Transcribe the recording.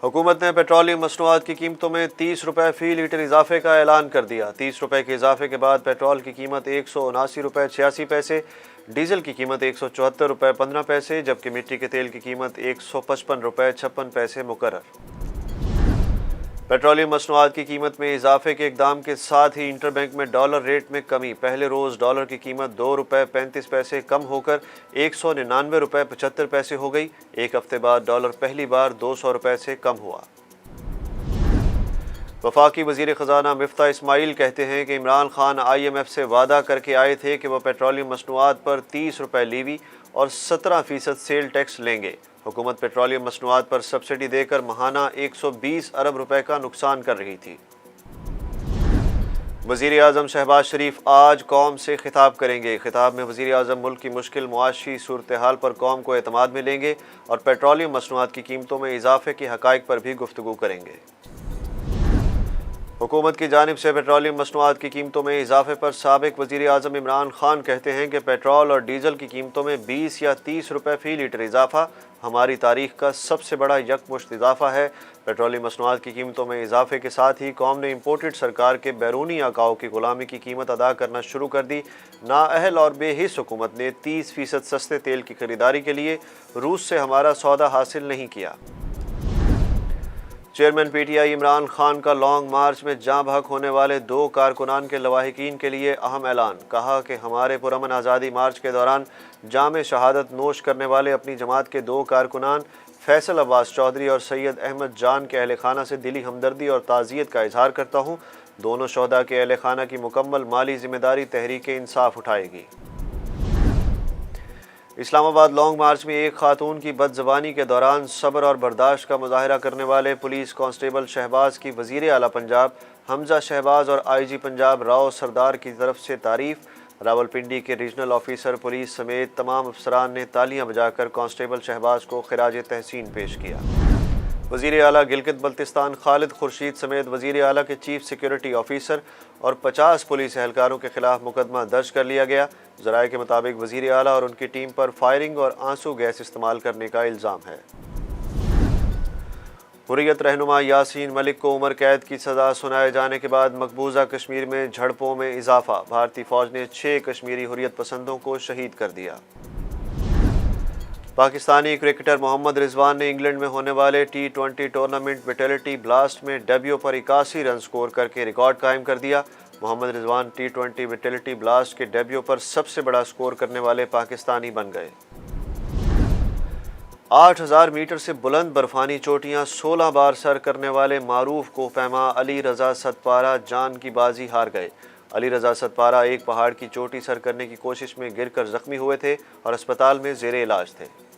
हुकूमत ने पेट्रोलियम मसनूआत की कीमतों में 30 रुपये फ़ी लीटर इजाफे का ऐलान कर दिया। 30 रुपये के इजाफे के बाद पेट्रोल की कीमत 179 रुपये 86 पैसे, डीजल की कीमत 174 रुपये 15 पैसे, जबकि मिट्टी के तेल की कीमत 155 रुपये 56 पैसे मुकर्रर। पेट्रोलियम मसनूआत की कीमत में इजाफे के इकदाम के साथ ही इंटरबैंक में डॉलर रेट में कमी। पहले रोज़ डॉलर की कीमत 2 रुपये 35 पैसे कम होकर 199 रुपये 75 पैसे हो गई। एक हफ्ते बाद डॉलर पहली बार 200 रुपये से कम हुआ। वफाकी वज़ीर ख़जाना मिफ्ता इस्माइल कहते हैं कि इमरान खान IMF से वादा करके आए थे कि वह पेट्रोलियम मसनूआत पर 30 रुपये लीवी और 17% सेल टैक्स लेंगे। हुकूमत पेट्रोलियम मसनूआत पर सब्सिडी देकर माहाना 120 अरब रुपए का नुकसान कर रही थी। वज़ीर आज़म शहबाज शरीफ आज कौम से खिताब करेंगे। खिताब में वज़ीर आज़म मुल्क की मुश्किल मुआशी सूरत हाल पर कौम को एतमाद में लेंगे और पेट्रोलियम मसनूआत की कीमतों में इजाफे के हक़ाइक़ पर भी गुफ्तगू करेंगे। हुकूमत की जानिब से पेट्रोलियम मसनूआत की कीमतों में इजाफे पर साबिक वज़ीर आज़म इमरान खान कहते हैं कि पेट्रोल और डीजल की कीमतों में 20 या 30 रुपये फ़ी लीटर इजाफा हमारी तारीख का सबसे बड़ा यकमुश्त इजाफा है। पेट्रोलियम मसनूआत की कीमतों में इजाफे के साथ ही कौम ने इम्पोर्टेड सरकार के बैरूनी आकाओं की ग़ुलामी की कीमत अदा करना शुरू कर दी। नाअहल और बेहिस हुकूमत ने 30% सस्ते तेल की खरीदारी के लिए रूस से हमारा सौदा हासिल नहीं किया। चेयरमैन PTI इमरान खान का लॉन्ग मार्च में जाँ बहक होने वाले 2 कारकुनान के लवाहिकीन के लिए अहम ऐलान। कहा कि हमारे पुरअमन आज़ादी मार्च के दौरान जाम शहादत नोश करने वाले अपनी जमात के 2 कारकुनान फैसल अब्बास चौधरी और सैयद अहमद जान के अहल खाना से दिली हमदर्दी और ताज़ियत का इजहार करता हूँ। दोनों शहदा के अहल खाना की मुकम्मल माली जिम्मेदारी तहरीक इंसाफ उठाएगी। इस्लामाबाद लॉन्ग मार्च में एक खातून की बदज़बानी के दौरान सब्र और बर्दाश्त का मुजाहरा करने वाले पुलिस कांस्टेबल शहबाज की वज़ीर आला पंजाब हमजा शहबाज और IG पंजाब राव सरदार की तरफ से तारीफ़। रावलपिंडी के रीजनल ऑफिसर पुलिस समेत तमाम अफसरान ने तालियां बजाकर कांस्टेबल शहबाज को खिराज तहसीन पेश किया। वज़ीर आला गिलगित बल्तिस्तान खालिद खुर्शीद समेत वज़ीर आला के चीफ सिक्योरिटी ऑफिसर और 50 पुलिस एहलकारों के खिलाफ मुकदमा दर्ज कर लिया गया। ज़राए के मुताबिक वज़ीर आला और उनकी टीम पर फायरिंग और आंसू गैस इस्तेमाल करने का इल्ज़ाम है। हुर्रियत रहनुमा यासीन मलिक को उम्र कैद की सज़ा सुनाए जाने के बाद मकबूजा कश्मीर में झड़पों में इजाफा। भारतीय फ़ौज ने 6 कश्मीरी हुर्रियत पसंदों को शहीद कर दिया। पाकिस्तानी क्रिकेटर मोहम्मद रिजवान ने इंग्लैंड में होने वाले T20 टूर्नामेंट विटेलिटी ब्लास्ट में डेब्यू पर 81 रन स्कोर करके रिकॉर्ड कायम कर दिया। Mohammad Rizwan T20 Vitality Blast के डेब्यू पर सबसे बड़ा स्कोर करने वाले पाकिस्तानी बन गए। 8000 मीटर से बुलंद बर्फानी चोटियां 16 बार सर करने वाले मारूफ कोहपैमा अली रज़ा सतपारा जान की बाजी हार गए। अली रज़ा सतपारा एक पहाड़ की चोटी सर करने की कोशिश में गिरकर जख्मी हुए थे और अस्पताल में ज़ेरे इलाज थे।